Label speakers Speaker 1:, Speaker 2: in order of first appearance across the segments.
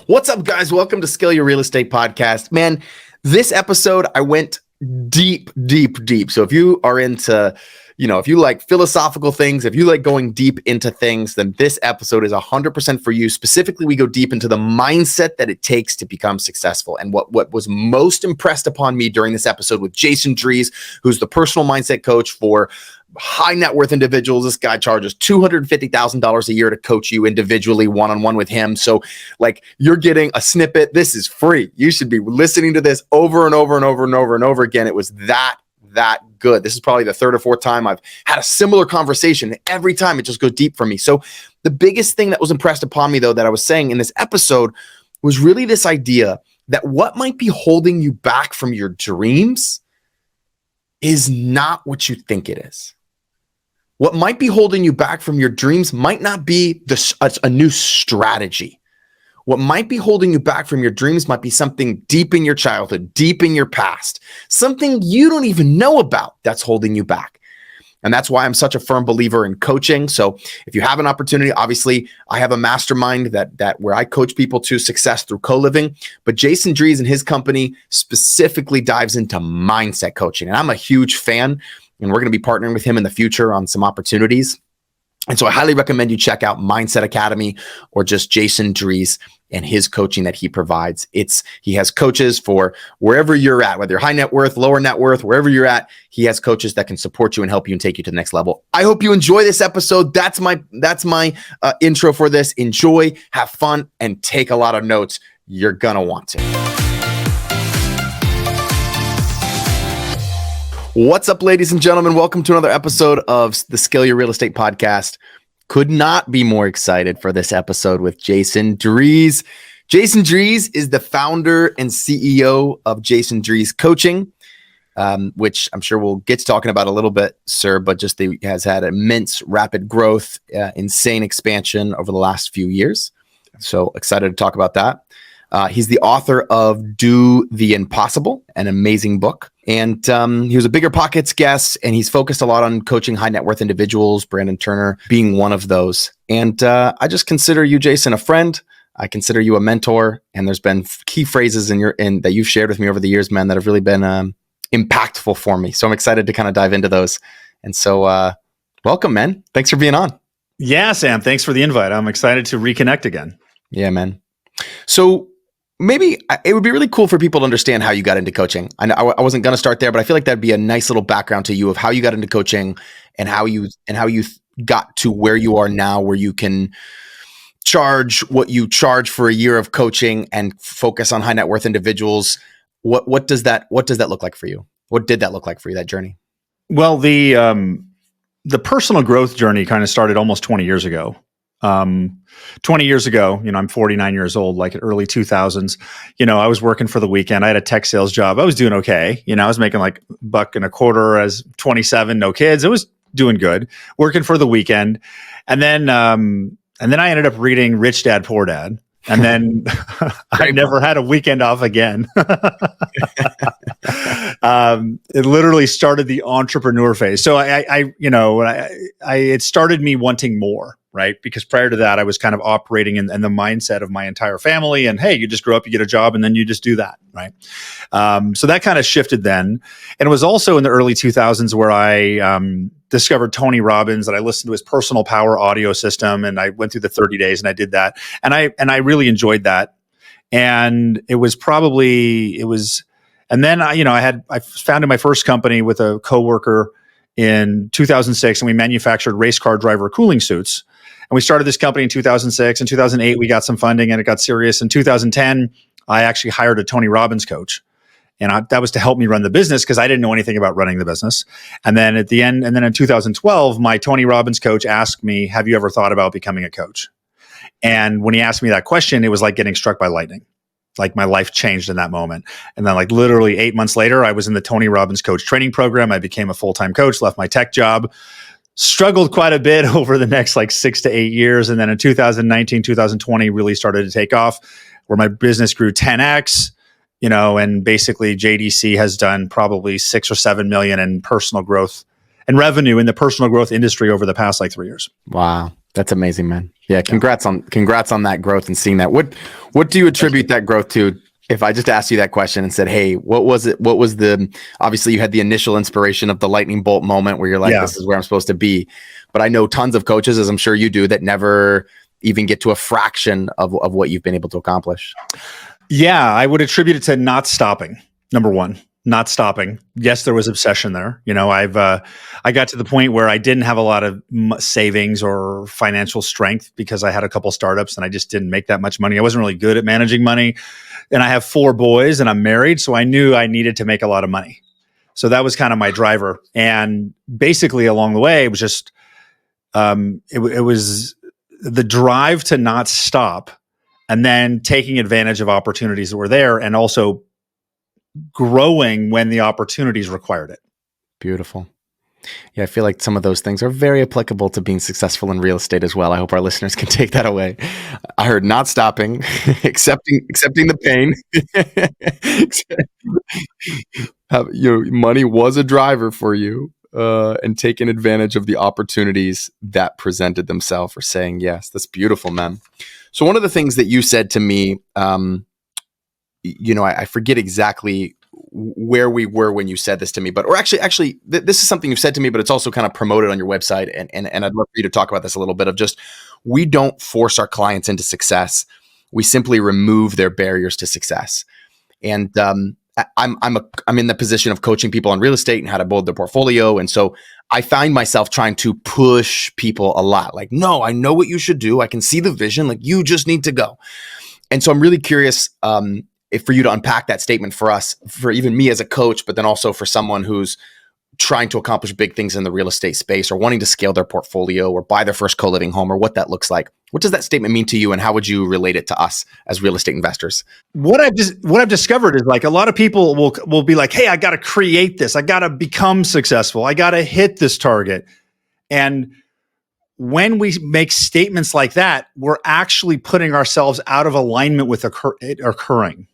Speaker 1: What's up, guys? Welcome to Scale Your Real Estate Podcast. Man, this episode, I went deep. So if you are into, if you like philosophical things, if you like going deep into things, then this episode is 100% for you. Specifically, we go deep into the mindset that it takes to become successful. And what was most impressed upon me during this episode with Jason Drees, who's the personal mindset coach for high net worth individuals. This guy charges $250,000 a year to coach you individually, one-on-one with him. So like you're getting a snippet. This is free. You should be listening to this over and over again. It was that good. This is probably the third or fourth time I've had a similar conversation. Every time it just goes deep for me. So the biggest thing that was impressed upon me, though, that I was saying in this episode was really this idea that what might be holding you back from your dreams is not what you think it is. What might be holding you back from your dreams might not be a new strategy. What might be holding you back from your dreams might be something deep in your childhood, deep in your past, something you don't even know about that's holding you back. And that's why I'm such a firm believer in coaching. So if you have an opportunity, obviously I have a mastermind that where I coach people to success through co-living, but Jason Drees and his company specifically dives into mindset coaching. And I'm a huge fan, and we're going to be partnering with him in the future on some opportunities. And so I highly recommend you check out Mindset Academy or just Jason Drees and his coaching that he provides. He has coaches for wherever you're at, whether you're high net worth, lower net worth, wherever you're at, he has coaches that can support you and help you and take you to the next level. I hope you enjoy this episode. That's my intro for this. Enjoy, have fun, and take a lot of notes. You're going to want to. What's up, ladies and gentlemen? Welcome to another episode of the Scale Your Real Estate Podcast. Could not be more excited for this episode with Jason Drees. Jason Drees is the founder and CEO of Jason Drees Coaching, which I'm sure we'll get to talking about a little bit, sir, but just has had immense rapid growth, insane expansion over the last few years. So excited to talk about that. He's the author of Do the Impossible, an amazing book. And he was a Bigger Pockets guest, and he's focused a lot on coaching high net worth individuals, Brandon Turner being one of those. And I just consider you, Jason, a friend. I consider you a mentor. And there's been key phrases that you've shared with me over the years, man, that have really been impactful for me. So I'm excited to kind of dive into those. And so welcome, man. Thanks for being on.
Speaker 2: Yeah, Sam. Thanks for the invite. I'm excited to reconnect again.
Speaker 1: Yeah, man. So maybe it would be really cool for people to understand how you got into coaching. I wasn't going to start there, but I feel like that'd be a nice little background to you of how you got into coaching and how you got to where you are now, where you can charge what you charge for a year of coaching and focus on high net worth individuals. What does that look like for you? What did that look like for you, that journey? Well,
Speaker 2: the personal growth journey kind of started almost 20 years ago. 20 years ago, I'm 49 years old, like in early 2000s, I was working for the weekend. I had a tech sales job. I was doing okay. I was making like $1.25 as 27, no kids. It was doing good, working for the weekend. And then I ended up reading Rich Dad, Poor Dad. And then I never had a weekend off again. It literally started the entrepreneur phase. So it started me wanting more, right? Because prior to that, I was kind of operating in the mindset of my entire family. And hey, you just grow up, you get a job, and then you just do that, right? So that kind of shifted then. And it was also in the early 2000s where I discovered Tony Robbins, and I listened to his personal power audio system, and I went through the 30 days and I did that. And I really enjoyed that. And and then I founded my first company with a coworker in 2006, and we manufactured race car driver cooling suits. And we started this company in 2006. In 2008, we got some funding and it got serious. In 2010, I actually hired a Tony Robbins coach. And that was to help me run the business because I didn't know anything about running the business. And then in 2012, my Tony Robbins coach asked me, have you ever thought about becoming a coach? And when he asked me that question, it was like getting struck by lightning. Like my life changed in that moment. And then like literally 8 months later, I was in the Tony Robbins coach training program. I became a full-time coach, left my tech job, struggled quite a bit over the next like 6 to 8 years. And then in 2019, 2020 really started to take off where my business grew 10x. And basically JDC has done probably 6 or 7 million in personal growth and revenue in the personal growth industry over the past like 3 years.
Speaker 1: Wow. That's amazing, man. Yeah, congrats on that growth and seeing that. What do you attribute that growth to? If I just asked you that question and said, "Hey, what was it? What was the?" Obviously, you had the initial inspiration of the lightning bolt moment where you're like, "This is where I'm supposed to be." But I know tons of coaches, as I'm sure you do, that never even get to a fraction of what you've been able to accomplish.
Speaker 2: Yeah, I would attribute it to not stopping. Number one, not stopping. Yes, there was obsession there. I got to the point where I didn't have a lot of savings or financial strength because I had a couple startups and I just didn't make that much money. I wasn't really good at managing money. And I have 4 boys and I'm married. So I knew I needed to make a lot of money. So that was kind of my driver. And basically along the way, it was just, it was the drive to not stop and then taking advantage of opportunities that were there and also growing when the opportunities required it.
Speaker 1: Beautiful. Yeah, I feel like some of those things are very applicable to being successful in real estate as well. I hope our listeners can take that away. I heard not stopping, accepting the pain. Your money was a driver for you, and taking advantage of the opportunities that presented themselves or saying yes. That's beautiful, man. So one of the things that you said to me, I forget exactly where we were when you said this to me, or actually, this is something you've said to me, but it's also kind of promoted on your website. And I'd love for you to talk about this a little bit of just, we don't force our clients into success. We simply remove their barriers to success. And I'm in the position of coaching people on real estate and how to build their portfolio. And so I find myself trying to push people a lot. Like, no, I know what you should do. I can see the vision. Like, you just need to go. And so I'm really curious, if for you to unpack that statement for us, for even me as a coach, but then also for someone who's trying to accomplish big things in the real estate space or wanting to scale their portfolio or buy their first co-living home, or what that looks like. What does that statement mean to you, and how would you relate it to us as real estate investors?
Speaker 2: What I've discovered is, like, a lot of people will be like, "Hey, I got to create this. I got to become successful. I got to hit this target." And when we make statements like that, we're actually putting ourselves out of alignment with it occurring.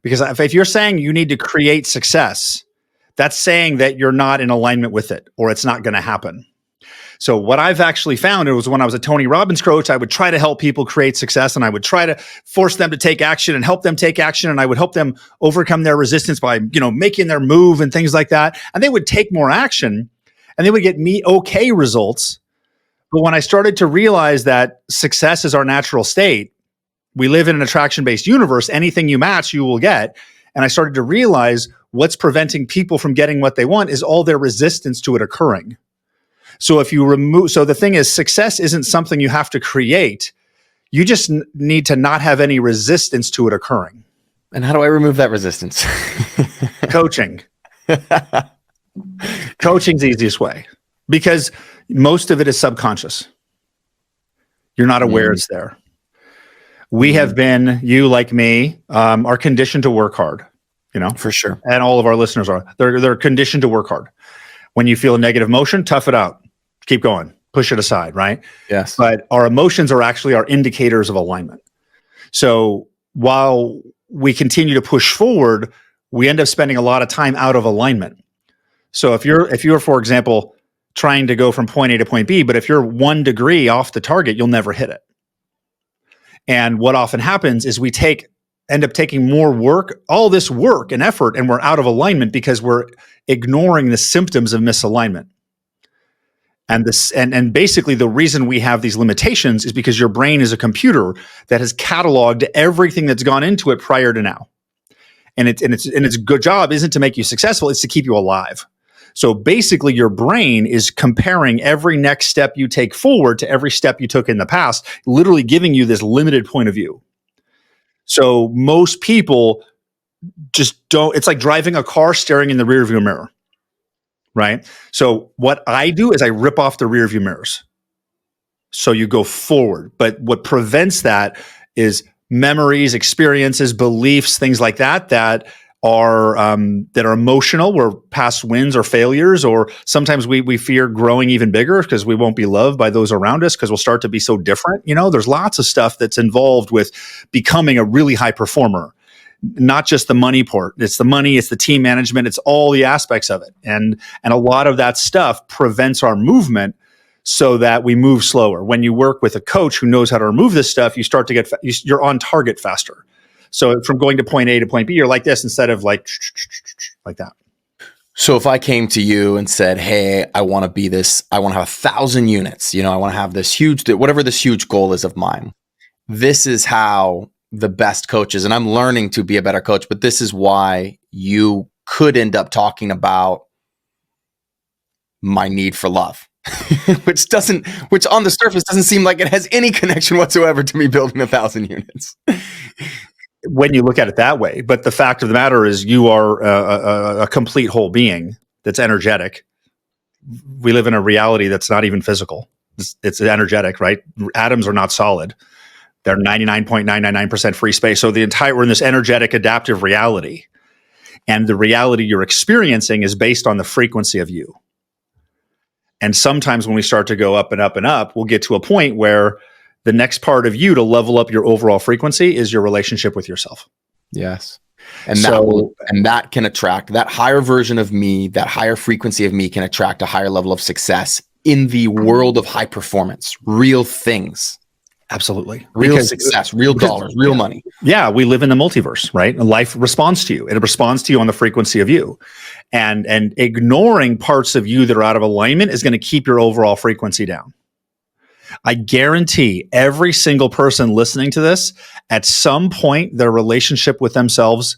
Speaker 2: Because if you're saying you need to create success, that's saying that you're not in alignment with it, or it's not going to happen. So what I've actually found, it was when I was a Tony Robbins coach, I would try to help people create success, and I would try to force them to take action and help them take action. And I would help them overcome their resistance by, making their move and things like that. And they would take more action and they would get okay results. But when I started to realize that success is our natural state, we live in an attraction-based universe. Anything you match, you will get. And I started to realize what's preventing people from getting what they want is all their resistance to it occurring. So if you so the thing is, success isn't something you have to create. You just need to not have any resistance to it occurring.
Speaker 1: And how do I remove that resistance?
Speaker 2: Coaching. Coaching's the easiest way, because most of it is subconscious. You're not aware it's there. We have been, you like me, are conditioned to work hard,
Speaker 1: For sure.
Speaker 2: And all of our listeners are. They're conditioned to work hard. When you feel a negative emotion, tough it out. Keep going. Push it aside, right?
Speaker 1: Yes.
Speaker 2: But our emotions are actually our indicators of alignment. So while we continue to push forward, we end up spending a lot of time out of alignment. So if you're, for example, trying to go from point A to point B, but if you're 1 degree off the target, you'll never hit it. And what often happens is we end up taking more work, all this work and effort, and we're out of alignment because we're ignoring the symptoms of misalignment. And basically the reason we have these limitations is because your brain is a computer that has cataloged everything that's gone into it prior to now. And its good job isn't to make you successful, it's to keep you alive. So basically your brain is comparing every next step you take forward to every step you took in the past, literally giving you this limited point of view. So most people just don't, it's like driving a car staring in the rearview mirror, right? So what I do is I rip off the rearview mirrors. So you go forward. But what prevents that is memories, experiences, beliefs, things like that are emotional, where past wins or failures, or sometimes we fear growing even bigger because we won't be loved by those around us because we'll start to be so different. There's lots of stuff that's involved with becoming a really high performer, not just the money part. It's the money, it's the team management, it's all the aspects of it. And a lot of that stuff prevents our movement so that we move slower. When you work with a coach who knows how to remove this stuff, you start to get, you're on target faster. So from going to point A to point B, you're like this instead of like that.
Speaker 1: So if I came to you and said, hey, I want to be this, I want to have 1,000 units, I want to have this huge, whatever this huge goal is of mine, this is how the best coaches, and I'm learning to be a better coach, but this is why you could end up talking about my need for love, which on the surface doesn't seem like it has any connection whatsoever to me building 1,000 units.
Speaker 2: When you look at it that way. But the fact of the matter is you are a complete whole being that's energetic. We live in a reality that's not even physical. It's energetic, right? Atoms are not solid. They're 99.999% free space. So we're in this energetic adaptive reality. And the reality you're experiencing is based on the frequency of you. And sometimes when we start to go up and up and up, we'll get to a point where the next part of you to level up your overall frequency is your relationship with yourself.
Speaker 1: Yes. And that can attract that higher version of me, that higher frequency of me can attract a higher level of success in the world of high performance, real things.
Speaker 2: Absolutely.
Speaker 1: Real success, real dollars, real money.
Speaker 2: Yeah. We live in the multiverse, right? And life responds to you. It responds to you on the frequency of you. And ignoring parts of you that are out of alignment is going to keep your overall frequency down. I guarantee every single person listening to this, at some point, their relationship with themselves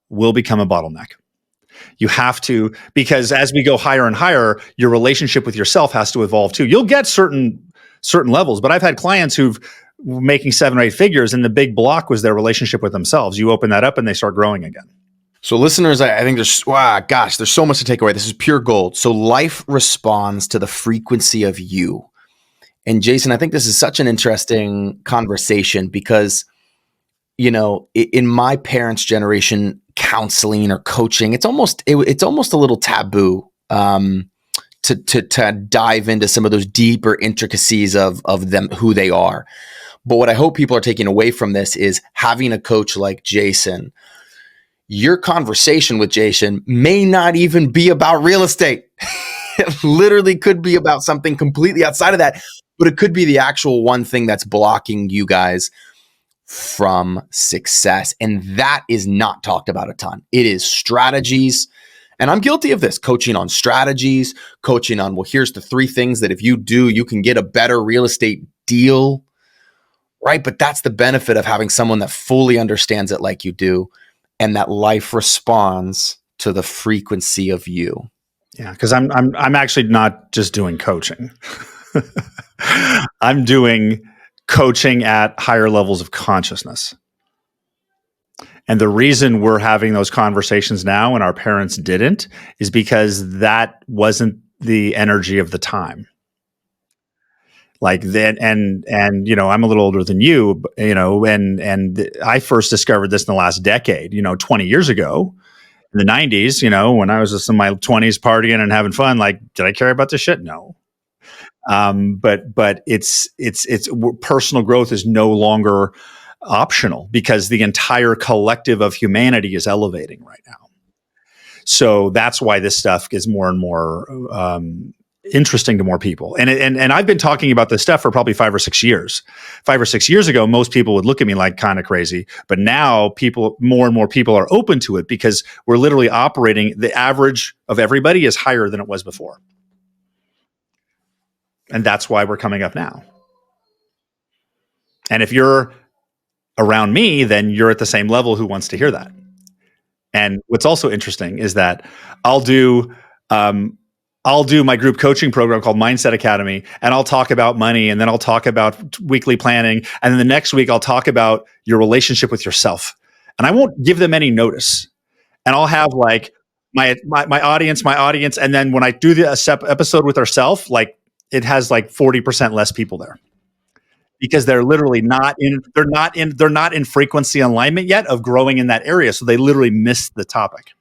Speaker 2: will become a bottleneck. You have to, because as we go higher and higher, your relationship with yourself has to evolve too. You'll get certain levels, but I've had clients who've making 7 or 8 figures, and the big block was their relationship with themselves. You open that up and they start growing again.
Speaker 1: So listeners, I think there's so much to take away. This is pure gold. So life responds to the frequency of you. And Jason, I think this is such an interesting conversation because, in my parents' generation, counseling or coaching, it's almost a little taboo to dive into some of those deeper intricacies of them, who they are. But what I hope people are taking away from this is having a coach like Jason. Your conversation with Jason may not even be about real estate. It literally could be about something completely outside of that, but it could be the actual one thing that's blocking you guys from success. And that is not talked about a ton. It is strategies. And I'm guilty of this, coaching on strategies, coaching on, well, here's the 3 things that if you do, you can get a better real estate deal, right? But that's the benefit of having someone that fully understands it like you do, and that life responds to the frequency of you.
Speaker 2: Yeah, because I'm actually not just doing coaching. I'm doing coaching at higher levels of consciousness. And the reason we're having those conversations now and our parents didn't is because that wasn't the energy of the time. Like then, and I'm a little older than you, and I first discovered this in the last decade, 20 years ago in the 90s, when I was just in my 20s partying and having fun. Like, did I care about this shit? No. But it's personal growth is no longer optional because the entire collective of humanity is elevating right now. So that's why this stuff is more and more interesting to more people. And I've been talking about this stuff for probably 5 or 6 years. 5 or 6 years ago, most people would look at me like kind of crazy, but now more and more people are open to it because we're literally operating. The average of everybody is higher than it was before. And that's why we're coming up now. And if you're around me, then you're at the same level who wants to hear that. And what's also interesting is that I'll do my group coaching program called Mindset Academy, and I'll talk about money, and then I'll talk about weekly planning, and then the next week I'll talk about your relationship with yourself. And I won't give them any notice. And I'll have like my audience, and then when I do the episode with ourselves, like it has like 40% less people there. Because they're literally not in frequency alignment yet of growing in that area. So they literally missed the topic.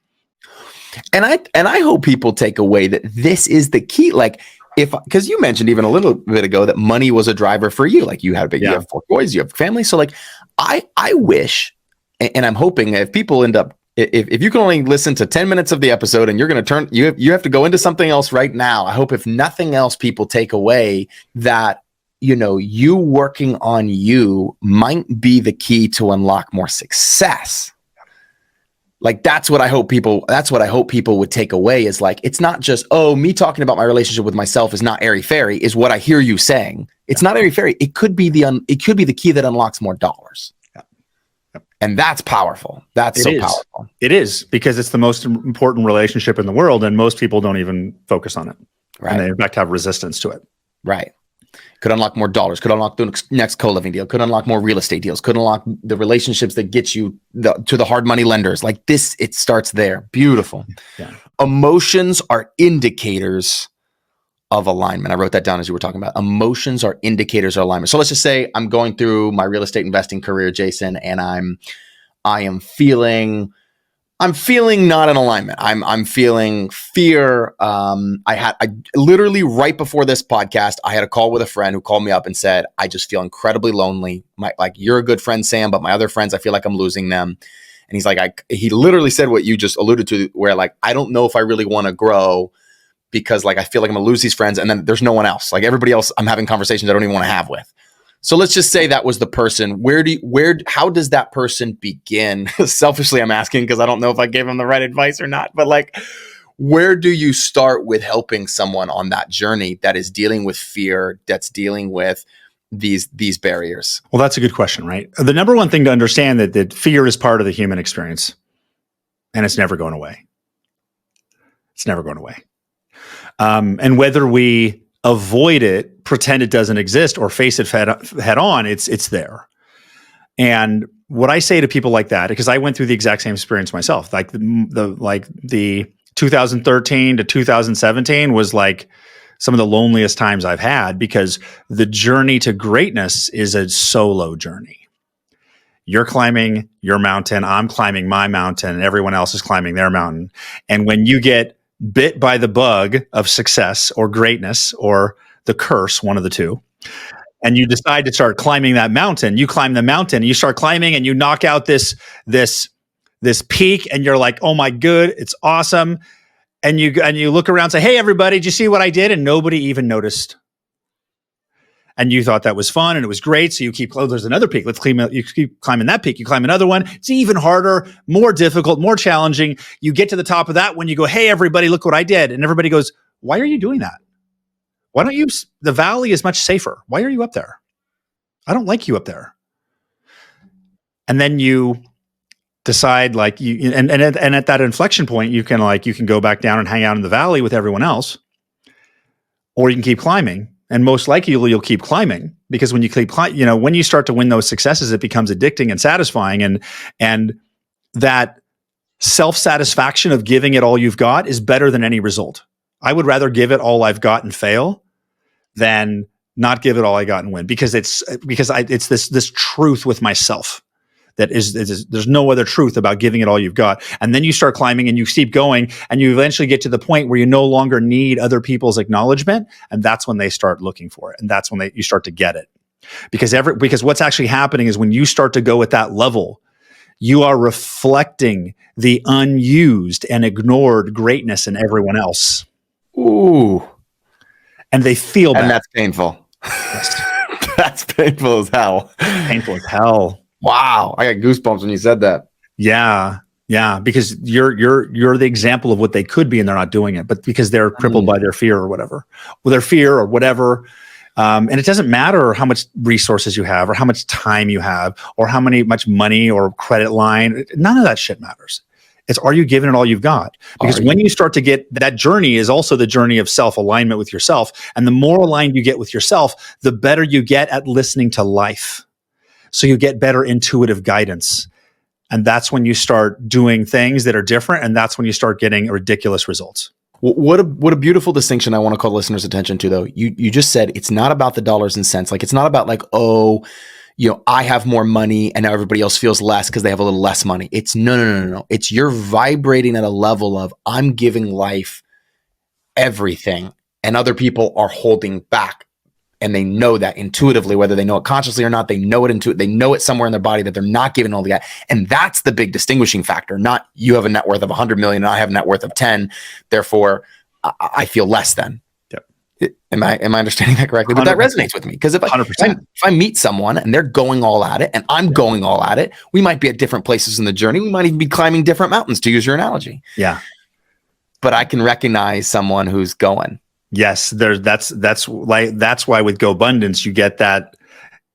Speaker 1: And I hope people take away that this is the key. Like because you mentioned even a little bit ago that money was a driver for you. Like you have 4 boys, you have family. So like I wish, and I'm hoping if people end up if you can only listen to 10 minutes of the episode and you're going to turn, you have to go into something else right now. I hope if nothing else, people take away that, you working on you might be the key to unlock more success. Like, that's what I hope people would take away is like, it's not just, me talking about my relationship with myself is not airy-fairy, is what I hear you saying. It's not airy-fairy. It could be the key that unlocks more dollars. And that's powerful. That's so powerful.
Speaker 2: It is, because it's the most important relationship in the world, and most people don't even focus on it. Right. And they, in fact, have resistance to it. Right.
Speaker 1: Could unlock more dollars, could unlock the next co-living deal, could unlock more real estate deals, could unlock the relationships that get you to the hard money lenders. Like this, it starts there. Beautiful. Yeah. Emotions are indicators of alignment. I wrote that down as you were talking about. Emotions are indicators of alignment. So let's just say I'm going through my real estate investing career, Jason, and I am feeling not in alignment. I'm feeling fear. I literally right before this podcast, I had a call with a friend who called me up and said, I just feel incredibly lonely. You're a good friend, Sam, but my other friends, I feel like I'm losing them. And he's like, he literally said what you just alluded to, where like, I don't know if I really want to grow because like, I feel like I'm gonna lose these friends. And then there's no one else. Like everybody else, I'm having conversations I don't even want to have with. So let's just say that was the person. How does that person begin? Selfishly, I'm asking because I don't know if I gave them the right advice or not, but like, where do you start with helping someone on that journey that is dealing with fear, that's dealing with these barriers?
Speaker 2: Well, that's a good question, right? The number one thing to understand that fear is part of the human experience, and it's never going away. It's never going away. And whether we avoid it, pretend it doesn't exist, or face it head on, it's there. And what I say to people like that, because I went through the exact same experience myself, like the 2013 to 2017 was like some of the loneliest times I've had, because the journey to greatness is a solo journey. You're climbing your mountain, I'm climbing my mountain, and everyone else is climbing their mountain. And when you get bit by the bug of success or greatness or the curse, one of the two, and you decide to start climbing that mountain, you climb the mountain, you start climbing and you knock out this peak, and you're like, oh my good, it's awesome. And you look around and say, hey, everybody, did you see what I did? And nobody even noticed. And you thought that was fun and it was great. So you keep, there's another peak. You keep climbing that peak. You climb another one. It's even harder, more difficult, more challenging. You get to the top of that one. You go, hey, everybody, look what I did. And everybody goes, why are you doing that? Why don't you, the valley is much safer. Why are you up there? I don't like you up there. And then you decide like and at that inflection point, you can go back down and hang out in the valley with everyone else, or you can keep climbing. And most likely you'll keep climbing, because when you keep climbing, when you start to win those successes, it becomes addicting and satisfying. And that self-satisfaction of giving it all you've got is better than any result. I would rather give it all I've got and fail than not give it all I got and win, because it's this truth with myself. That is, there's no other truth about giving it all you've got. And then you start climbing and you keep going, and you eventually get to the point where you no longer need other people's acknowledgement. And that's when they start looking for it. And that's when you start to get it. Because what's actually happening is when you start to go at that level, you are reflecting the unused and ignored greatness in everyone else.
Speaker 1: Ooh.
Speaker 2: And they feel bad.
Speaker 1: And that's painful.
Speaker 2: Yes.
Speaker 1: That's painful as hell.
Speaker 2: Painful as hell.
Speaker 1: Wow, I got goosebumps when you said that.
Speaker 2: Yeah, because you're the example of what they could be, and they're not doing it, but because they're crippled by their fear or whatever. And it doesn't matter how much resources you have, or how much time you have, or how much money or credit line. None of that shit matters. It's, are you giving it all you've got? Because when you start to get, that journey is also the journey of self-alignment with yourself. And the more aligned you get with yourself, the better you get at listening to life. So you get better intuitive guidance. And that's when you start doing things that are different. And that's when you start getting ridiculous results.
Speaker 1: What a beautiful distinction I want to call listeners' attention to, though. You just said it's not about the dollars and cents. Like, it's not about like, I have more money and now everybody else feels less because they have a little less money. It's no. It's you're vibrating at a level of, I'm giving life everything and other people are holding back. and they know that intuitively, whether they know it consciously or not, they know it they know it somewhere in their body that they're not giving all the guy. And that's the big distinguishing factor. Not you have a net worth of 100 million and I have a net worth of 10. Therefore, I feel less than. Yep. Am I understanding that correctly? But that resonates with me, because if I meet someone and they're going all at it and I'm going all at it, we might be at different places in the journey. We might even be climbing different mountains, to use your analogy.
Speaker 2: Yeah.
Speaker 1: But I can recognize someone who's going.
Speaker 2: Yes, that's why with GoBundance you get that.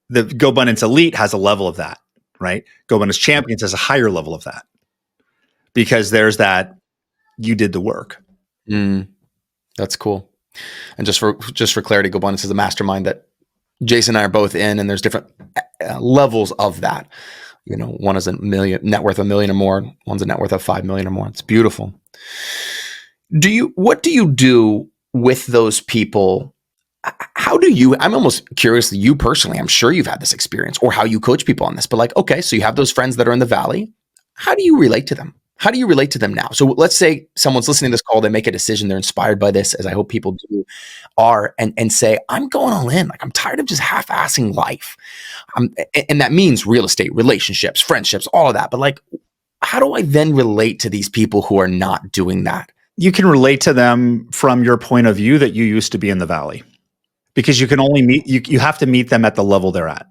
Speaker 2: The GoBundance Elite has a level of that, right? GoBundance Champions has a higher level of that, because there's that you did the work.
Speaker 1: That's cool. And just for clarity, GoBundance is a mastermind that Jason and I are both in, and there's different levels of that. You know, one is net worth of $1 million or more. One's a net worth of 5 million or more. It's beautiful. What do you do with those people? I'm almost curious, you personally, I'm sure you've had this experience, or how you coach people on this, but like, okay, so you have those friends that are in the valley. How do you relate to them? How do you relate to them now? So let's say someone's listening to this call, they make a decision, they're inspired by this, as I hope people do are, and say, I'm going all in. Like, I'm tired of just half-assing life. And that means real estate, relationships, friendships, all of that. But like, how do I then relate to these people who are not doing that?
Speaker 2: You can relate to them from your point of view that you used to be in the valley, because you can only you have to meet them at the level they're at.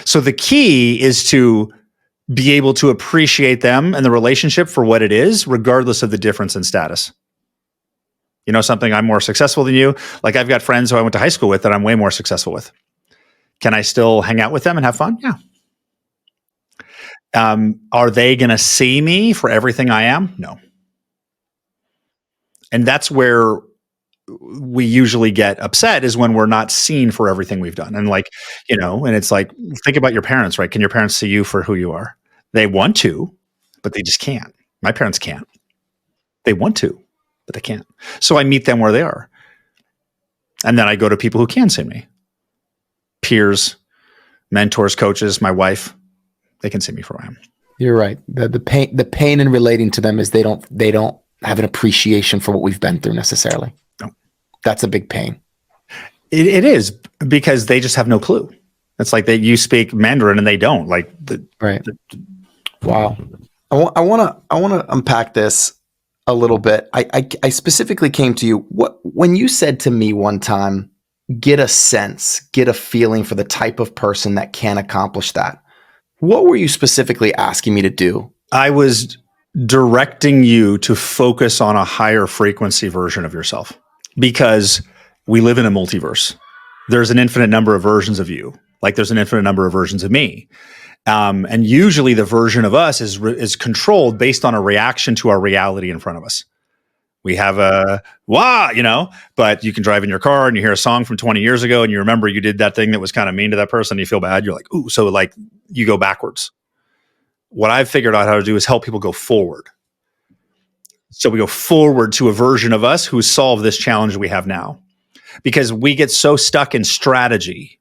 Speaker 2: So the key is to be able to appreciate them and the relationship for what it is, regardless of the difference in status. You know something, I'm more successful than you. Like, I've got friends who I went to high school with that I'm way more successful with. Can I still hang out with them and have fun? Yeah. Are they going to see me for everything I am? No. And that's where we usually get upset, is when we're not seen for everything we've done. And like, you know, and it's like, think about your parents, right? Can your parents see you for who you are? They want to, but they just can't. My parents can't. They want to, but they can't. So I meet them where they are. And then I go to people who can see me. Peers, mentors, coaches, my wife, they can see me for who I am.
Speaker 1: You're right. The pain in relating to them is they don't have an appreciation for what we've been through necessarily.
Speaker 2: No.
Speaker 1: That's a big pain.
Speaker 2: It is, because they just have no clue. It's like that you speak Mandarin and they don't. Like,
Speaker 1: right. Wow. I want to unpack this a little bit. I specifically came to you when you said to me one time, get a feeling for the type of person that can accomplish that. What were you specifically asking me to do?
Speaker 2: I was directing you to focus on a higher frequency version of yourself, because we live in a multiverse. There's an infinite number of versions of you, like there's an infinite number of versions of me. And usually the version of us is controlled based on a reaction to our reality in front of us. We have but you can drive in your car and you hear a song from 20 years ago and you remember you did that thing that was kind of mean to that person. And you feel bad. You're like, ooh, so like you go backwards. What I've figured out how to do is help people go forward. So we go forward to a version of us who's solved this challenge we have now, because we get so stuck in strategy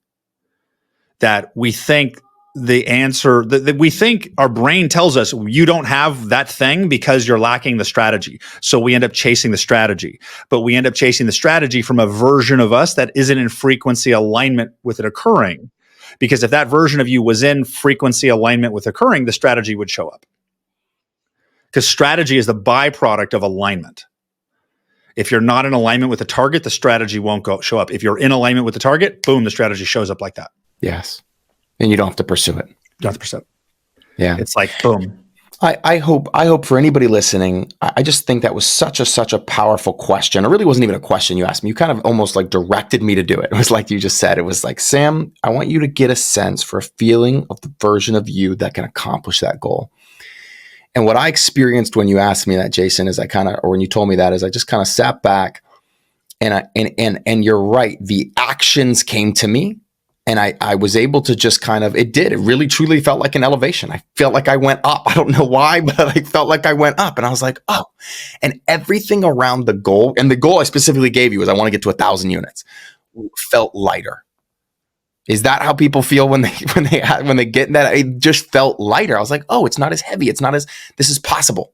Speaker 2: that we think the answer that we think our brain tells us you don't have that thing because you're lacking the strategy. So we end up chasing the strategy, but we end up chasing the strategy from a version of us that isn't in frequency alignment with it occurring. Because if that version of you was in frequency alignment with occurring, the strategy would show up. Because strategy is the byproduct of alignment. If you're not in alignment with the target, the strategy won't show up. If you're in alignment with the target, boom, the strategy shows up like that.
Speaker 1: Yes. And you don't have to pursue it.
Speaker 2: You don't have to pursue it.
Speaker 1: Yeah.
Speaker 2: It's like, boom.
Speaker 1: I hope for anybody listening, I just think that was such a powerful question. It really wasn't even a question you asked me. You kind of almost like directed me to do it. It was like you just said, it was like, Sam, I want you to get a sense for a feeling of the version of you that can accomplish that goal. And what I experienced when you asked me that, Jason, is or when you told me that, is I just kind of sat back and you're right. The actions came to me. And I was able to just it really truly felt like an elevation. I felt like I went up. I don't know why, but I felt like I went up and I was like, oh, and everything around the goal, and the goal I specifically gave you was I want to get to 1,000 units, felt lighter. Is that how people feel when they get that? It just felt lighter. I was like, oh, it's not as heavy. This is possible.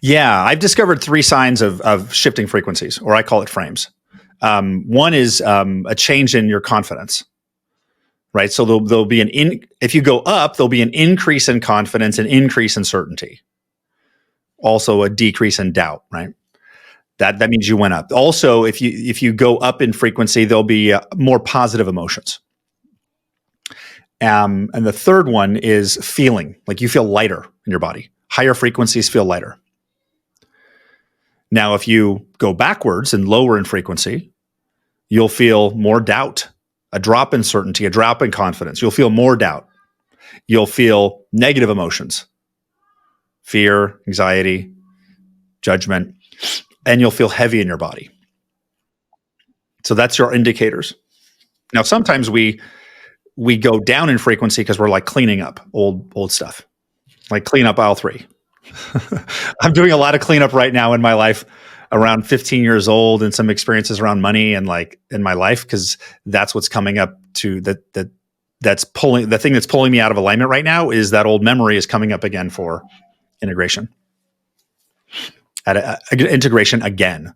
Speaker 2: Yeah. I've discovered 3 signs of shifting frequencies, or I call it frames. One is a change in your confidence, right? So there'll be if you go up, there'll be an increase in confidence, an increase in certainty, also a decrease in doubt, right? That means you went up. Also, if you go up in frequency, there'll be more positive emotions. And the third one is feeling, like you feel lighter in your body. Higher frequencies feel lighter. Now, if you go backwards and lower in frequency, you'll feel more doubt, a drop in certainty, a drop in confidence. You'll feel more doubt. You'll feel negative emotions, fear, anxiety, judgment, and you'll feel heavy in your body. So that's your indicators. Now, sometimes we go down in frequency because we're like cleaning up old stuff, like clean up aisle 3. I'm doing a lot of cleanup right now in my life, around 15 years old, and some experiences around money and like in my life, because that's what's coming up to that's pulling the thing that's pulling me out of alignment right now is that old memory is coming up again for integration. Integration again.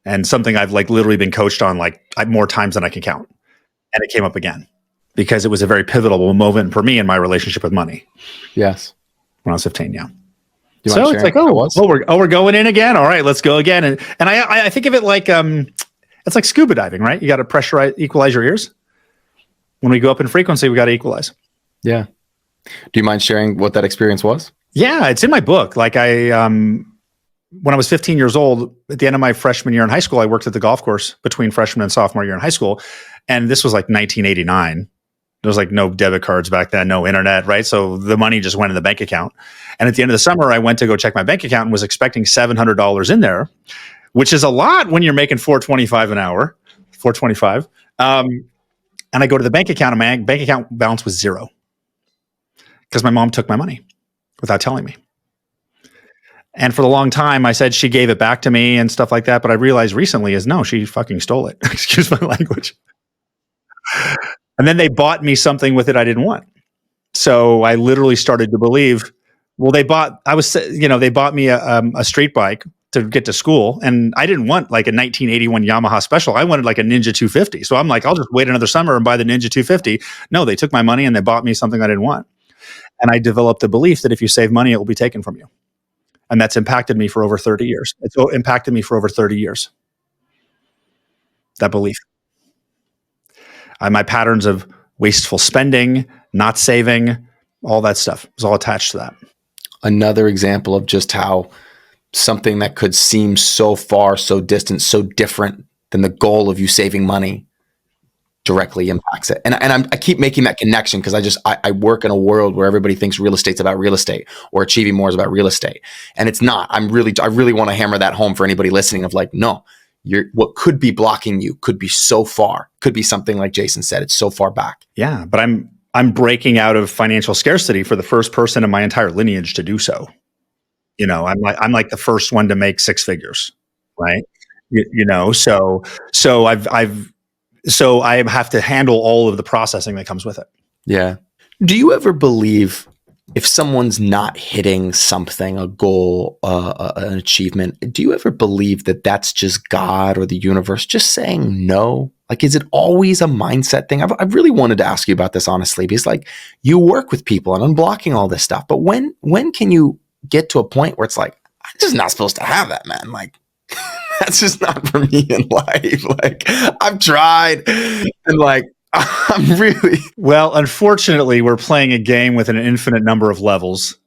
Speaker 2: And something I've like literally been coached on like more times than I can count. And it came up again because it was a very pivotal moment for me in my relationship with money.
Speaker 1: Yes.
Speaker 2: When I was 15, yeah.
Speaker 1: So
Speaker 2: it's like, we're going in again. All right, let's go again. And I think of it like it's like scuba diving, right? You got to pressurize, equalize your ears. When we go up in frequency, we got to equalize.
Speaker 1: Yeah. Do you mind sharing what that experience was?
Speaker 2: Yeah, it's in my book. Like when I was 15 years old, at the end of my freshman year in high school, I worked at the golf course between freshman and sophomore year in high school. And this was like 1989. There was like no debit cards back then, no internet, right? So the money just went in the bank account. And at the end of the summer, I went to go check my bank account and was expecting $700 in there, which is a lot when you're making $4.25 an hour, $4.25. And I go to the bank account and my bank account balance was zero because my mom took my money without telling me. And for the long time, I said she gave it back to me and stuff like that. But I realized recently is no, she fucking stole it. Excuse my language. And then they bought me something with it I didn't want. So I literally started to believe, well, they bought me a street bike to get to school. And I didn't want like a 1981 Yamaha Special. I wanted like a Ninja 250. So I'm like, I'll just wait another summer and buy the Ninja 250. No, they took my money and they bought me something I didn't want. And I developed the belief that if you save money, it will be taken from you. And that's impacted me for over 30 years. It's impacted me for over 30 years. That belief. My patterns of wasteful spending, not saving, all that stuff is all attached to that.
Speaker 1: Another example of just how something that could seem so far, so distant, so different than the goal of you saving money directly impacts it. And I keep making that connection because I work in a world where everybody thinks real estate's about real estate or achieving more is about real estate. And it's not. I really want to hammer that home for anybody listening of like, no, what could be blocking you could be so far, could be something like Jason said, it's so far back.
Speaker 2: Yeah, but I'm breaking out of financial scarcity for the first person in my entire lineage to do so. You know, I'm like the first one to make 6 figures, right? So I have to handle all of the processing that comes with it.
Speaker 1: Yeah. Do you ever believe if someone's not hitting something, a goal, an achievement, do you ever believe that that's just God or the universe just saying no? Like, is it always a mindset thing? I've really wanted to ask you about this, honestly, because like you work with people and unblocking all this stuff, but when can you get to a point where it's like, I'm just not supposed to have that, man? Like, that's just not for me in life. Like, I've tried and like, I'm really...
Speaker 2: Well, unfortunately, we're playing a game with an infinite number of levels.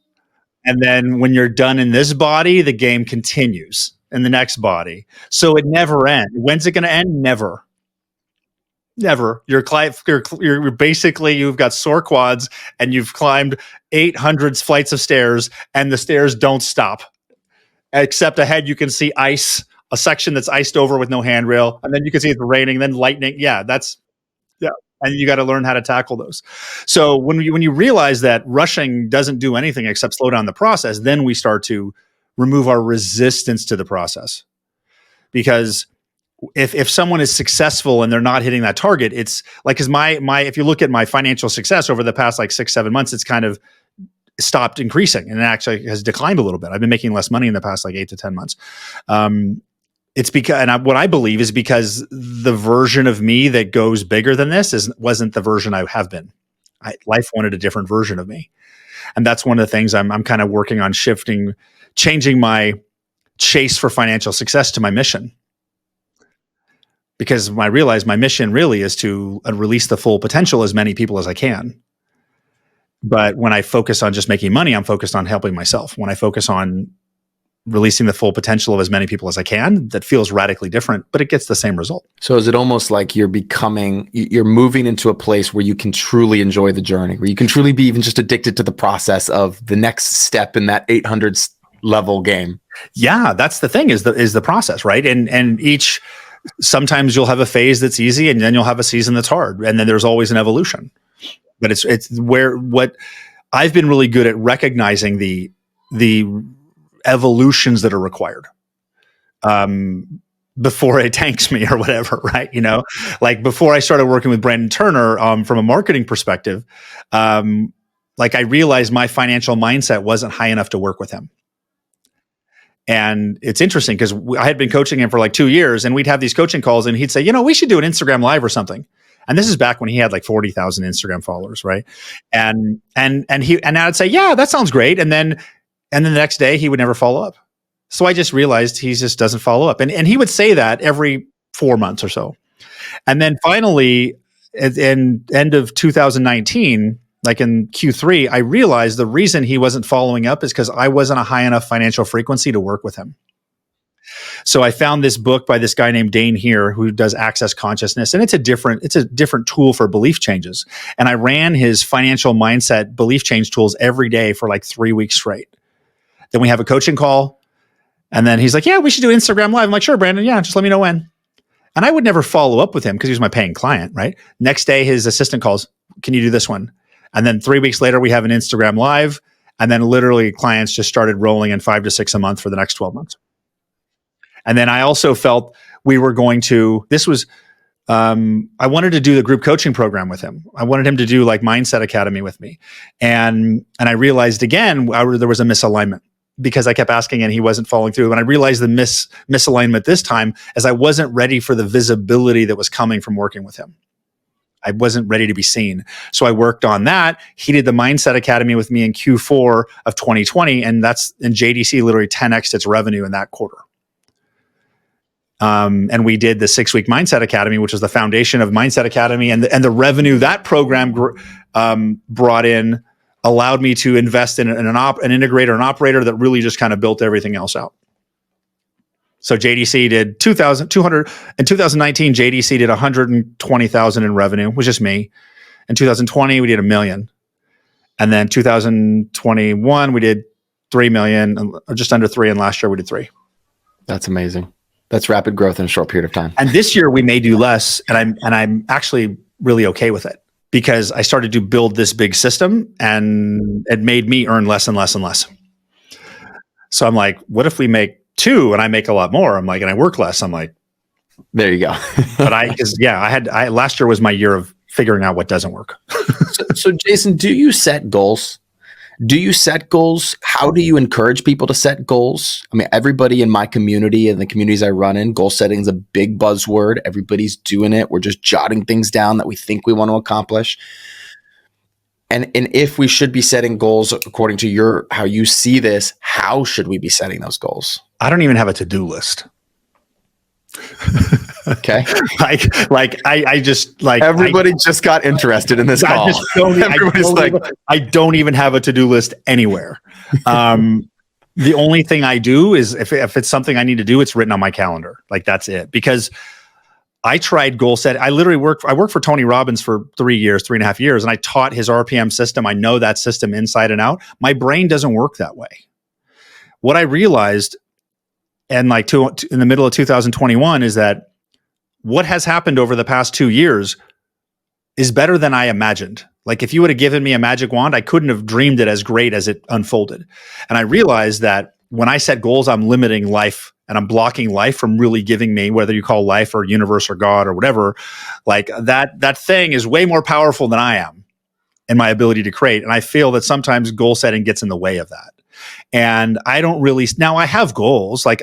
Speaker 2: And then when you're done in this body, the game continues in the next body. So it never ends. When's it going to end? Never. Never. You're basically, you've got sore quads and you've climbed 800 flights of stairs and the stairs don't stop. Except ahead, you can see ice, a section that's iced over with no handrail. And then you can see it's raining, then lightning. Yeah. And you got to learn how to tackle those. So when you realize that rushing doesn't do anything except slow down the process, then we start to remove our resistance to the process. Because if someone is successful and they're not hitting that target, it's like, because if you look at my financial success over the past like 6-7 months, it's kind of stopped increasing and it actually has declined a little bit. I've been making less money in the past like 8 to 10 months. it's because, what I believe is because the version of me that goes bigger than this wasn't the version I have been. Life wanted a different version of me. And that's one of the things I'm kind of working on changing my chase for financial success to my mission. Because I realize my mission really is to release the full potential as many people as I can. But when I focus on just making money, I'm focused on helping myself. When I focus on releasing the full potential of as many people as I can, that feels radically different, but it gets the same result.
Speaker 1: So is it almost like you're moving into a place where you can truly enjoy the journey, where you can truly be even just addicted to the process of the next step in that 800 level game?
Speaker 2: Yeah, that's the thing is the process, right? And sometimes you'll have a phase that's easy and then you'll have a season that's hard. And then there's always an evolution. But it's what I've been really good at recognizing the evolutions that are required before it tanks me or whatever, right? Like before I started working with Brandon Turner from a marketing perspective, like I realized my financial mindset wasn't high enough to work with him. And it's interesting because I had been coaching him for like 2 years, and we'd have these coaching calls and he'd say, we should do an Instagram live or something. And this is back when he had like 40,000 Instagram followers. Right. And I'd say, yeah, that sounds great. And then the next day he would never follow up. So I just realized he just doesn't follow up. And he would say that every 4 months or so. And then finally at the end of 2019, like in Q3, I realized the reason he wasn't following up is because I wasn't a high enough financial frequency to work with him. So I found this book by this guy named Dane Here, who does Access Consciousness, and it's a different tool for belief changes. And I ran his financial mindset belief change tools every day for like 3 weeks straight. Then we have a coaching call, and then he's like, "Yeah, we should do Instagram Live." I'm like, "Sure, Brandon. Yeah, just let me know when." And I would never follow up with him because he was my paying client, right? Next day, his assistant calls, "Can you do this one?" And then 3 weeks later, we have an Instagram Live, and then literally clients just started rolling in 5 to 6 a month for the next 12 months. And then I also felt we were going to, I wanted to do the group coaching program with him. I wanted him to do like Mindset Academy with me. And I realized again, there was a misalignment because I kept asking and he wasn't following through. And I realized the misalignment this time as I wasn't ready for the visibility that was coming from working with him. I wasn't ready to be seen. So I worked on that. He did the Mindset Academy with me in Q4 of 2020. And JDC literally 10x'd its revenue in that quarter. And we did the 6-week Mindset Academy, which was the foundation of Mindset Academy, and the revenue that program brought in allowed me to invest in an integrator, an operator that really just kind of built everything else out. So JDC did 200 in 2019. JDC did 120,000 in revenue, which is me. In 2020, we did $1 million, and then 2021 we did 3 million, or just under 3, and last year we did 3.
Speaker 1: That's amazing. That's rapid growth in a short period of time.
Speaker 2: And this year we may do less, and I'm actually really okay with it because I started to build this big system, and it made me earn less and less and less. So I'm like, what if we make 2 and I make a lot more? I'm like, and I work less. I'm like,
Speaker 1: there you go.
Speaker 2: But last year was my year of figuring out what doesn't work.
Speaker 1: So Jason, do you set goals? Do you set goals? How do you encourage people to set goals? I mean, everybody in my community and the communities I run in, goal setting is a big buzzword. Everybody's doing it. We're just jotting things down that we think we want to accomplish. And if we should be setting goals according to how you see this, how should we be setting those goals?
Speaker 2: I don't even have a to-do list.
Speaker 1: Okay.
Speaker 2: I just
Speaker 1: everybody just got interested in this call.
Speaker 2: I don't even have a to-do list anywhere. The only thing I do is if it's something I need to do, it's written on my calendar. Like that's it. Because I tried goal set. I worked for Tony Robbins for 3.5 years, and I taught his RPM system. I know that system inside and out. My brain doesn't work that way. What I realized, and in the middle of 2021, is that what has happened over the past 2 years is better than I imagined. Like if you would have given me a magic wand, I couldn't have dreamed it as great as it unfolded. And I realized that when I set goals, I'm limiting life and I'm blocking life from really giving me, whether you call life or universe or God or whatever, like that thing is way more powerful than I am in my ability to create. And I feel that sometimes goal setting gets in the way of that. And I don't really, now I have goals, like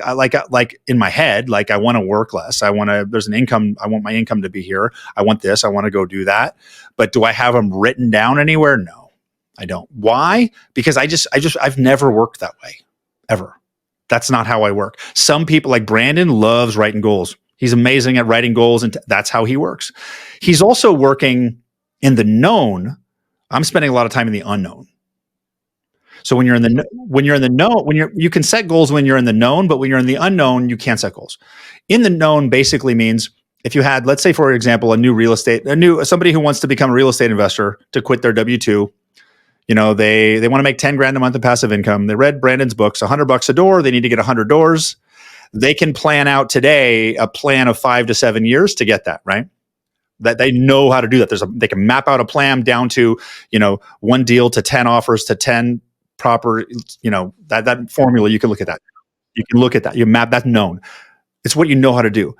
Speaker 2: in my head, like I want to work less. There's an income. I want my income to be here. I want this. I want to go do that. But do I have them written down anywhere? No, I don't. Why? Because I've never worked that way ever. That's not how I work. Some people, like Brandon, loves writing goals. He's amazing at writing goals, and that's how he works. He's also working in the known. I'm spending a lot of time in the unknown. So when you're in the known, you can set goals when you're in the known, but when you're in the unknown, you can't set goals. In the known basically means if you had, let's say, for example, somebody who wants to become a real estate investor to quit their W-2, they want to make 10 grand a month in passive income. They read Brandon's books, $100 a door. They need to get 100 doors. They can plan out today a plan of 5 to 7 years to get that, right? That they know how to do that. They can map out a plan down to, one deal to 10 offers to 10 proper, that formula. You can look at that. You can look at that. You map that's known. It's what you know how to do.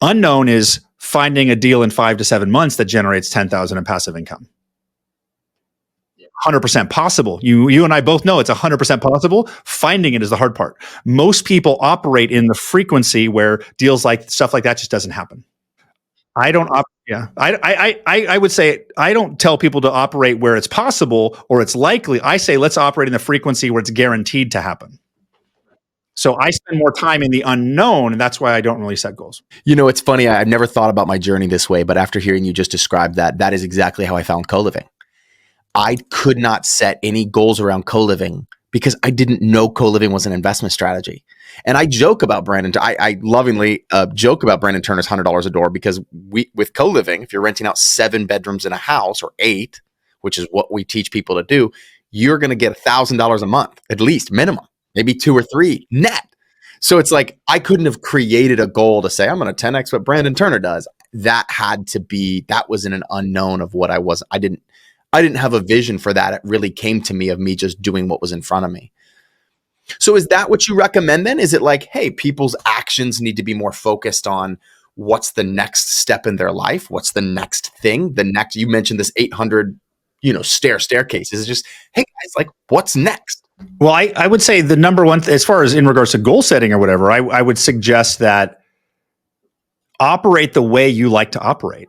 Speaker 2: Unknown is finding a deal in 5 to 7 months that generates 10,000 in passive income. 100% possible. You and I both know it's 100% possible. Finding it is the hard part. Most people operate in the frequency where deals like stuff like that just doesn't happen. I would say I don't tell people to operate where it's possible or it's likely. I say let's operate in the frequency where it's guaranteed to happen. So I spend more time in the unknown, and that's why I don't really set goals.
Speaker 1: It's funny. I've never thought about my journey this way, but after hearing you just describe that is exactly how I found co-living. I could not set any goals around co-living because I didn't know co-living was an investment strategy. And I joke about Brandon. I lovingly joke about Brandon Turner's $100 a door because with co-living, if you're renting out 7 bedrooms in a house or 8, which is what we teach people to do, you're going to get $1,000 a month, at least minimum, maybe 2 or 3 net. So it's like, I couldn't have created a goal to say, I'm going to 10X what Brandon Turner does. That was in an unknown of what I was. I didn't have a vision for that. It really came to me of me just doing what was in front of me. So is that what you recommend then? Is it like, hey, people's actions need to be more focused on what's the next step in their life? What's the next thing? You mentioned this 800, staircase. Is it just, hey guys, like what's next?
Speaker 2: Well, I would say the number one, as far as in regards to goal setting or whatever, I would suggest that operate the way you like to operate.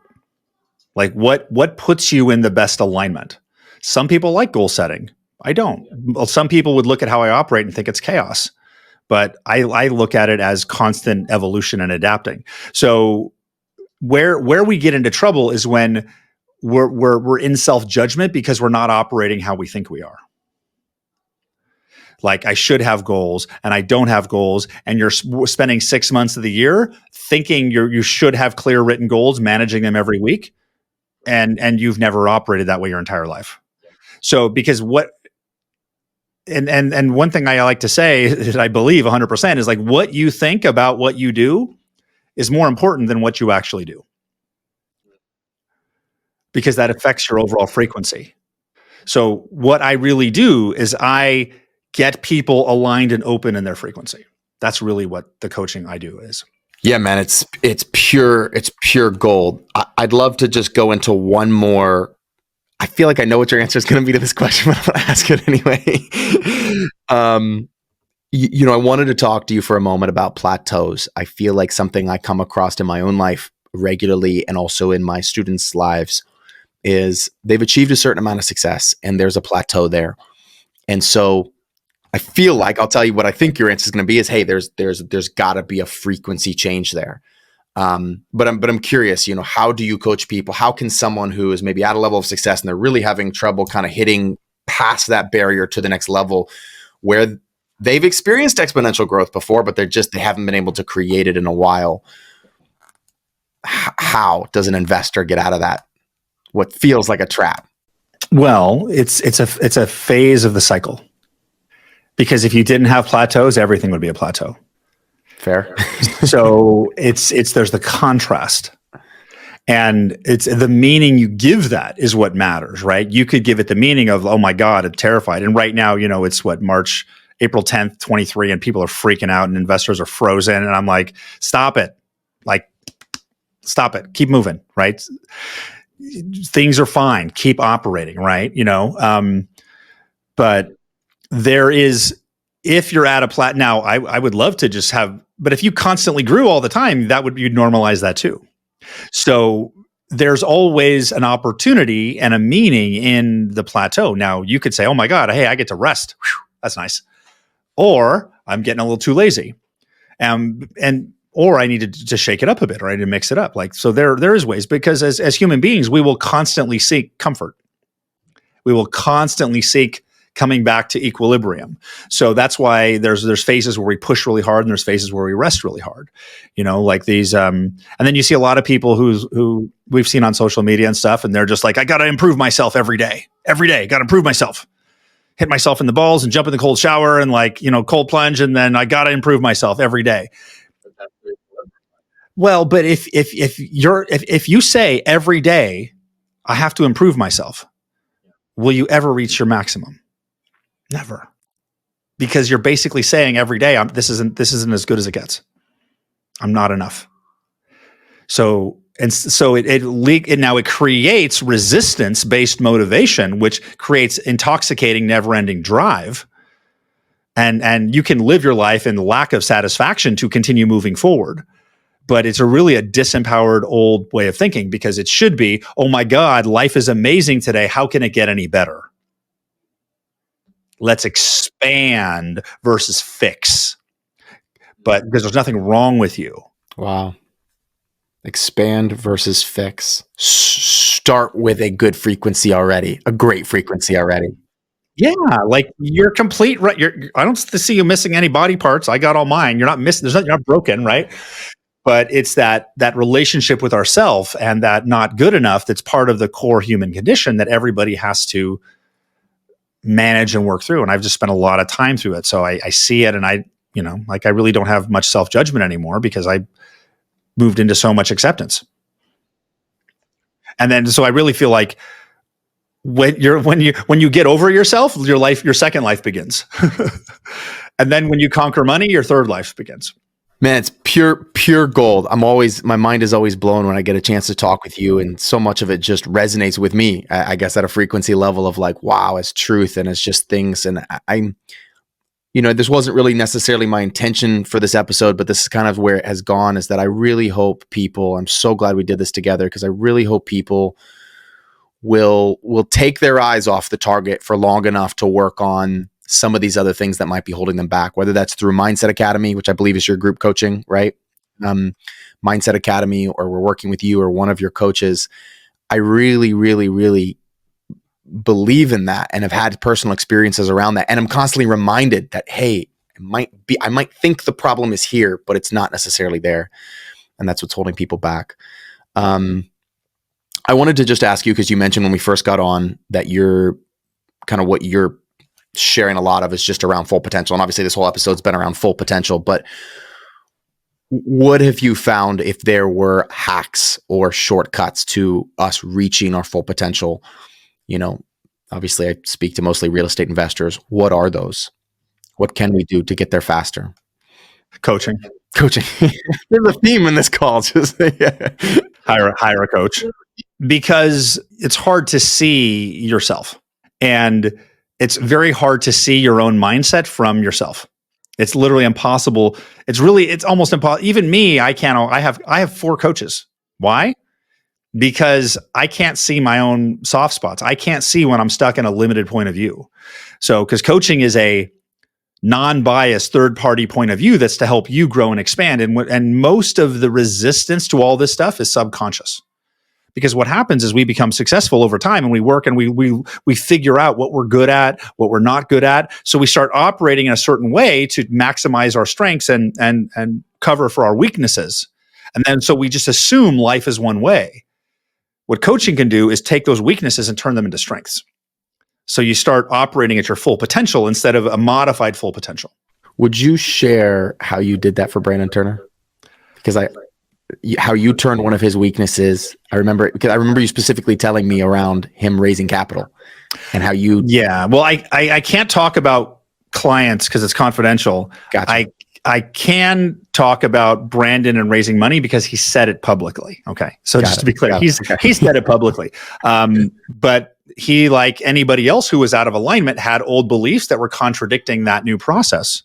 Speaker 2: Like what puts you in the best alignment? Some people like goal setting. I don't. Well, some people would look at how I operate and think it's chaos, but I look at it as constant evolution and adapting. So where we get into trouble is when we're in self-judgment because we're not operating how we think we are. Like I should have goals and I don't have goals, and you're spending 6 months of the year thinking you should have clear written goals, managing them every week, and you've never operated that way your entire life. So because and one thing I like to say is I believe 100% is like what you think about what you do is more important than what you actually do, because that affects your overall frequency. So what I really do is I get people aligned and open in their frequency. That's really what the coaching I do is.
Speaker 1: Yeah, man, it's pure gold. I'd love to just go into one more. I feel like I know what your answer is going to be to this question, but I'm going to ask it anyway. I wanted to talk to you for a moment about plateaus. I feel like something I come across in my own life regularly and also in my students' lives is they've achieved a certain amount of success and there's a plateau there. And so I feel like, I'll tell you what I think your answer is going to be is, hey, there's got to be a frequency change there. But I'm curious, how do you coach people? How can someone who is maybe at a level of success and they're really having trouble kind of hitting past that barrier to the next level where they've experienced exponential growth before, but they haven't been able to create it in a while. How does an investor get out of that? What feels like a trap?
Speaker 2: Well, it's a phase of the cycle. Because if you didn't have plateaus, everything would be a plateau.
Speaker 1: Fair.
Speaker 2: So there's the contrast, and it's the meaning you give that is what matters, right? You could give it the meaning of, oh my God, I'm terrified. And right now, it's April 10th, 23, and people are freaking out and investors are frozen. And I'm like, stop it. Keep moving, right? Things are fine. Keep operating, right? But there is if you're at a now, I would love to just have, but if you constantly grew all the time, you'd normalize that too. So there's always an opportunity and a meaning in the plateau. Now you could say, oh my God, hey, I get to rest. Whew, that's nice. Or I'm getting a little too lazy. Or I need to shake it up a bit, or I need to mix it up. Like, so there is ways, because as human beings, we will constantly seek comfort. We will constantly seek coming back to equilibrium. So that's why there's phases where we push really hard and there's phases where we rest really hard, like these, and then you see a lot of people who we've seen on social media and stuff, and they're just like, I got to improve myself every day, got to improve myself, hit myself in the balls and jump in the cold shower and cold plunge. And then I got to improve myself every day. Well, but if you say every day, I have to improve myself, will you ever reach your maximum? Never. Because you're basically saying every day, this isn't as good as it gets. I'm not enough. So it creates resistance-based motivation, which creates intoxicating, never-ending drive. And you can live your life in lack of satisfaction to continue moving forward. But it's really a disempowered old way of thinking, because it should be, oh my God, life is amazing today. How can it get any better? Let's expand versus fix. But because there's nothing wrong with you.
Speaker 1: Wow. Expand versus fix. Start with a good frequency already, a great frequency already.
Speaker 2: Yeah, like you're complete. Right? I don't see you missing any body parts. I got all mine. You're not missing. There's nothing. You're not broken, right? But it's that relationship with ourself and that not good enough that's part of the core human condition that everybody has to manage and work through. And I've just spent a lot of time through it. So I see it, and I really don't have much self-judgment anymore, because I moved into so much acceptance. And then, so I really feel like when you get over yourself, your second life begins. And then when you conquer money, your third life begins.
Speaker 1: Man, it's pure gold. My mind is always blown when I get a chance to talk with you, and so much of it just resonates with me, I guess, at a frequency level of like, wow, it's truth, and it's just things. And this wasn't really necessarily my intention for this episode, but this is kind of where it has gone, is that I really hope people, I'm so glad we did this together, because I really hope people will take their eyes off the target for long enough to work on some of these other things that might be holding them back, whether that's through Mindset Academy, which I believe is your group coaching, right? Mindset Academy, or we're working with you or one of your coaches. I really, really, really believe in that, and have had personal experiences around that. And I'm constantly reminded that, hey, I might think the problem is here, but it's not necessarily there. And that's what's holding people back. I wanted to just ask you, because you mentioned when we first got on that you're kind of what you're sharing a lot of is just around full potential. And obviously this whole episode's been around full potential, but what have you found, if there were hacks or shortcuts to us reaching our full potential? Obviously I speak to mostly real estate investors. What are those? What can we do to get there faster?
Speaker 2: Coaching.
Speaker 1: There's a theme in this call. Just
Speaker 2: hire a coach, because it's hard to see yourself, and it's very hard to see your own mindset from yourself. It's literally impossible. It's almost impossible. Even me, I have 4 coaches. Why? Because I can't see my own soft spots. I can't see when I'm stuck in a limited point of view. So, because coaching is a non-biased third-party point of view that's to help you grow and expand. And most of the resistance to all this stuff is subconscious. Because what happens is we become successful over time, and we work and we figure out what we're good at, what we're not good at. So we start operating in a certain way to maximize our strengths and cover for our weaknesses. And then so we just assume life is one way. What coaching can do is take those weaknesses and turn them into strengths. So you start operating at your full potential instead of a modified full potential.
Speaker 1: Would you share how you did that for Brandon Turner? Because how you turned one of his weaknesses. I remember you specifically telling me around him raising capital and how you.
Speaker 2: Yeah. Well, I can't talk about clients because it's confidential.
Speaker 1: Gotcha.
Speaker 2: I can talk about Brandon and raising money because he said it publicly. Okay. So just to be clear, he said it publicly. But he, like anybody else who was out of alignment, had old beliefs that were contradicting that new process.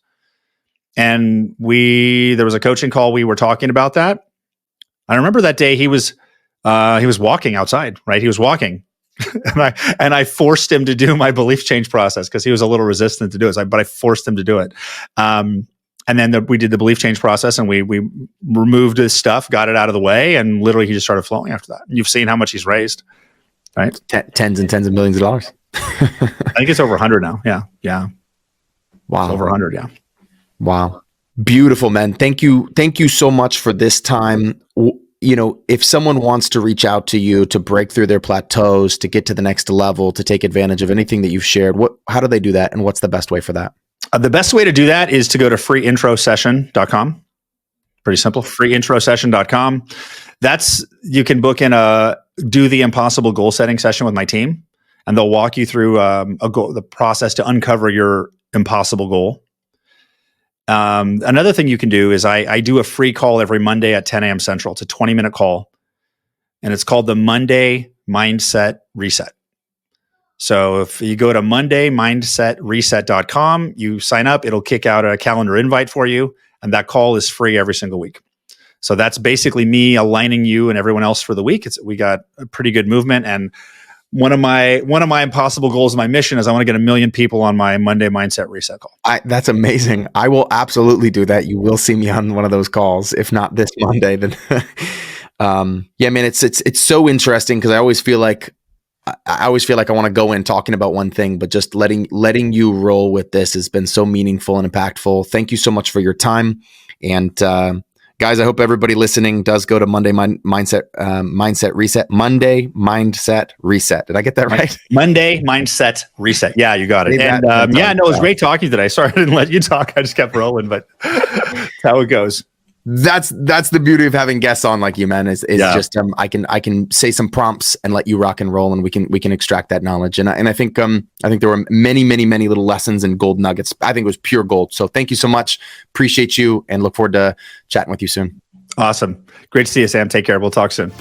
Speaker 2: And there was a coaching call. We were talking about that. I remember that day he was walking outside, right? He was walking. and I forced him to do my belief change process because he was a little resistant to do it. But I forced him to do it. And then we did the belief change process, and we removed his stuff, got it out of the way, and literally he just started flowing after that. You've seen how much he's raised, right?
Speaker 1: Tens and tens of millions of dollars.
Speaker 2: I think it's over 100 now. Yeah.
Speaker 1: Wow.
Speaker 2: It's over 100. Yeah.
Speaker 1: Wow. Beautiful, man. Thank you so much for this time. If someone wants to reach out to you to break through their plateaus, to get to the next level, to take advantage of anything that you've shared, how do they do that? And what's the best way for that?
Speaker 2: The best way to do that is to go to freeintrosession.com. Pretty simple, freeintrosession.com. You can book in do the impossible goal setting session with my team, and they'll walk you through the process to uncover your impossible goal. Another thing you can do is I do a free call every Monday at 10 a.m. Central. It's a 20-minute call, and it's called the Monday Mindset Reset. So if you go to mondaymindsetreset.com, you sign up, it'll kick out a calendar invite for you, and that call is free every single week. So that's basically me aligning you and everyone else for the week. We got a pretty good movement, and one of my impossible goals, my mission is I want to get 1 million people on my Monday Mindset Reset call.
Speaker 1: That's amazing. I will absolutely do that. You will see me on one of those calls, if not this Monday. Then, yeah, man, it's so interesting because I always feel like I want to go in talking about one thing, but just letting you roll with this has been so meaningful and impactful. Thank you so much for your time. And guys, I hope everybody listening does go to Monday Mindset Reset. Monday Mindset Reset. Did I get that right?
Speaker 2: Monday Mindset Reset. Yeah, you got it. And it was great talking today. Sorry I didn't let you talk. I just kept rolling, but that's how it goes.
Speaker 1: That's the beauty of having guests on like you, man. Is just I can say some prompts and let you rock and roll, and we can extract that knowledge. And I think there were many little lessons and gold nuggets. I think it was pure gold. So thank you so much. Appreciate you, and look forward to chatting with you soon.
Speaker 2: Awesome. Great to see you, Sam. Take care. We'll talk soon.